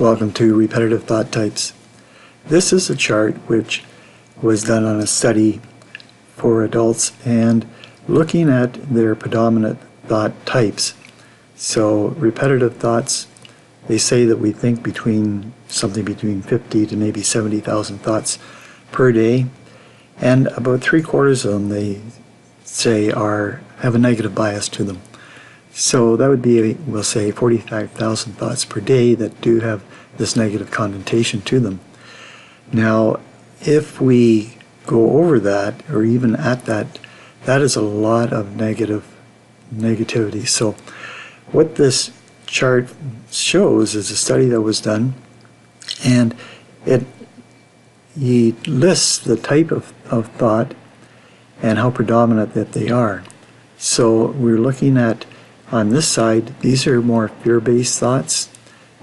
Welcome to Repetitive Thought Types. This is a chart which was done on a study for adults and looking at their predominant thought types. So repetitive thoughts, they say that we think something between 50 to maybe 70,000 thoughts per day, and about 3/4 of them they say have a negative bias to them. So that would be, we'll say, 45,000 thoughts per day that do have this negative connotation to them. Now, if we go over that, or even at that, that is a lot of negativity. So what this chart shows is a study that was done, and he lists the type of thought and how predominant that they are. So we're looking at, on this side, these are more fear-based thoughts.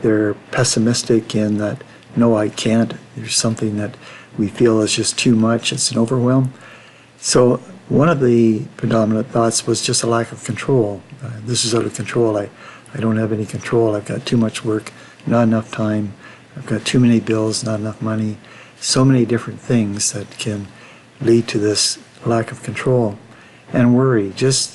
They're pessimistic in that, no, I can't. There's something that we feel is just too much. It's an overwhelm. So one of the predominant thoughts was just a lack of control. This is out of control. I don't have any control. I've got too much work, not enough time. I've got too many bills, not enough money. So many different things that can lead to this lack of control. And worry, just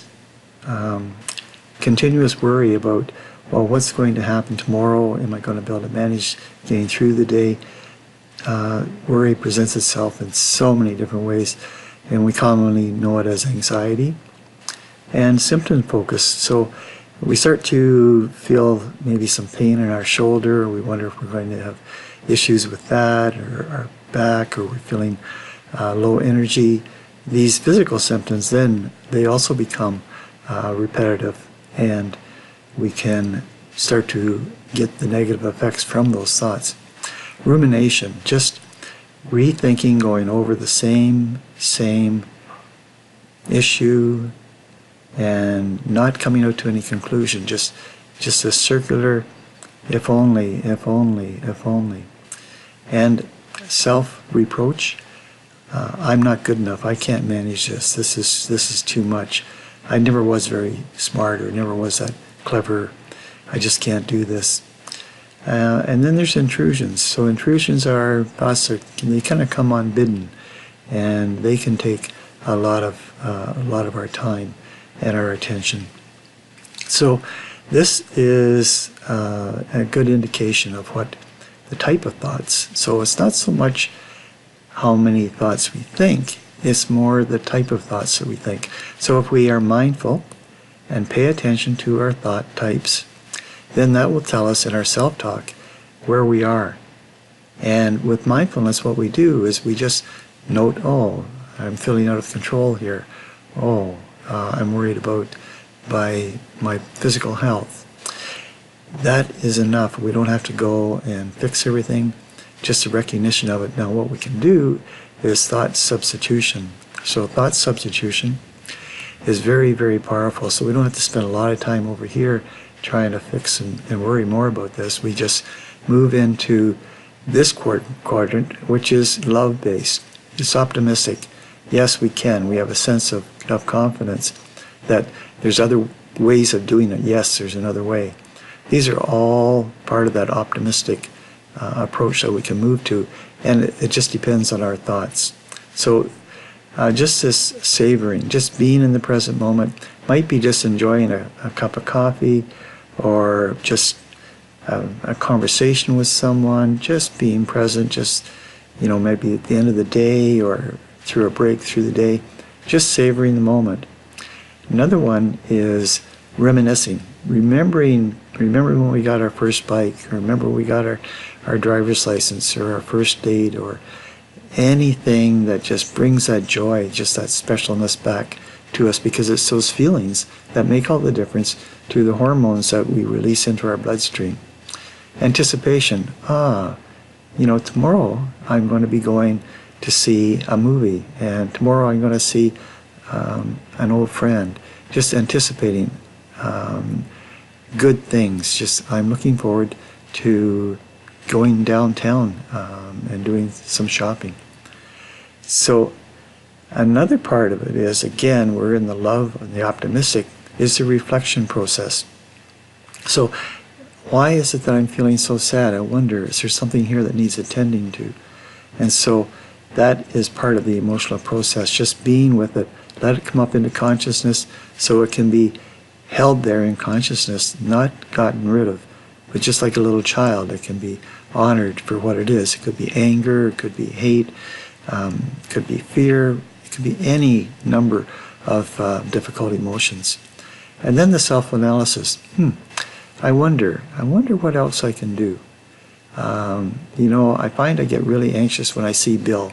continuous worry about, well, what's going to happen tomorrow? Am I going to be able to manage getting through the day? Worry presents itself in so many different ways, and we commonly know it as anxiety. And symptom focus. So we start to feel maybe some pain in our shoulder. We wonder if we're going to have issues with that, or our back, or we're feeling low energy. These physical symptoms, then, they also become repetitive, and we can start to get the negative effects from those thoughts. Rumination, just rethinking, going over the same issue and not coming out to any conclusion, just a circular if only, if only, if only. And self-reproach, I'm not good enough, I can't manage this, this is too much. I never was very smart, or never was that clever. I just can't do this. And then there's intrusions. So intrusions are thoughts that they kind of come unbidden, and they can take a lot of our time and our attention. So this is a good indication of what the type of thoughts. So it's not so much how many thoughts we think, it's more the type of thoughts that we think. So if we are mindful and pay attention to our thought types, then that will tell us in our self-talk where we are. And with mindfulness, what we do is we just note, oh, I'm feeling out of control here. Oh, I'm worried about my physical health. That is enough. We don't have to go and fix everything, just a recognition of it. Now what we can do is thought substitution. So thought substitution is very, very powerful. So we don't have to spend a lot of time over here trying to fix and worry more about this. We just move into this quadrant, which is love-based. It's optimistic. Yes, we can. We have a sense of confidence that there's other ways of doing it. Yes, there's another way. These are all part of that optimistic approach that we can move to, and it just depends on our thoughts. So just this savoring, just being in the present moment, might be just enjoying a cup of coffee, or just a conversation with someone, just being present, just, maybe at the end of the day or through a break through the day, just savoring the moment. Another one is reminiscing, remembering when we got our first bike, or remember when we got our driver's license, or our first date, or anything that just brings that joy, just that specialness back to us, because it's those feelings that make all the difference to the hormones that we release into our bloodstream. Anticipation. Tomorrow I'm going to be going to see a movie, and tomorrow I'm going to see an old friend. Just anticipating good things. Just, I'm looking forward to going downtown and doing some shopping. So another part of it is, again, we're in the love and the optimistic, is the reflection process. So why is it that I'm feeling so sad? I wonder, is there something here that needs attending to? And so that is part of the emotional process, just being with it. Let it come up into consciousness so it can be held there in consciousness, not gotten rid of. But just like a little child, it can be honored for what it is. It could be anger, it could be hate, it could be fear, it could be any number of difficult emotions. And then the self-analysis. I wonder what else I can do. You know, I find I get really anxious when I see Bill.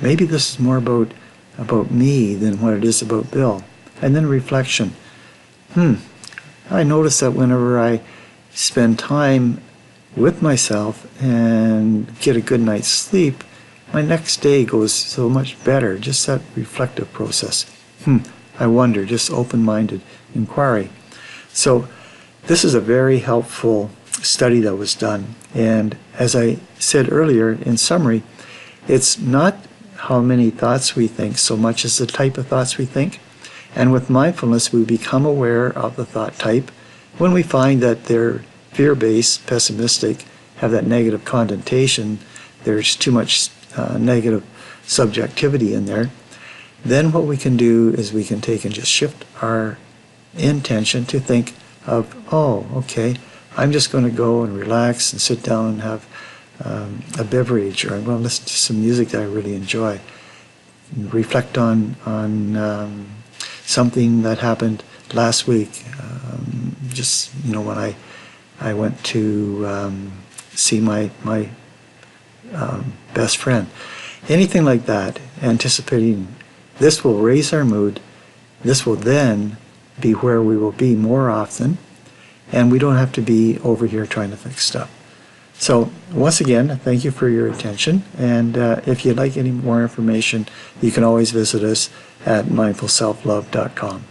Maybe this is more about me than what it is about Bill. And then reflection. I notice that whenever I spend time with myself and get a good night's sleep, my next day goes so much better. Just that reflective process. I wonder, just open-minded inquiry. So this is a very helpful study that was done. And as I said earlier, in summary, it's not how many thoughts we think so much as the type of thoughts we think. And with mindfulness, we become aware of the thought type. When we find that they're fear-based, pessimistic, have that negative connotation, there's too much negative subjectivity in there, then what we can do is we can take and just shift our intention to think of, oh, okay, I'm just going to go and relax and sit down and have a beverage, or I'm going to listen to some music that I really enjoy. Reflect on something that happened last week. Just, you know, when I went to see my best friend. Anything like that, anticipating this will raise our mood. This will then be where we will be more often, and we don't have to be over here trying to fix stuff. So once again, thank you for your attention, and if you'd like any more information, you can always visit us at mindfulselflove.com.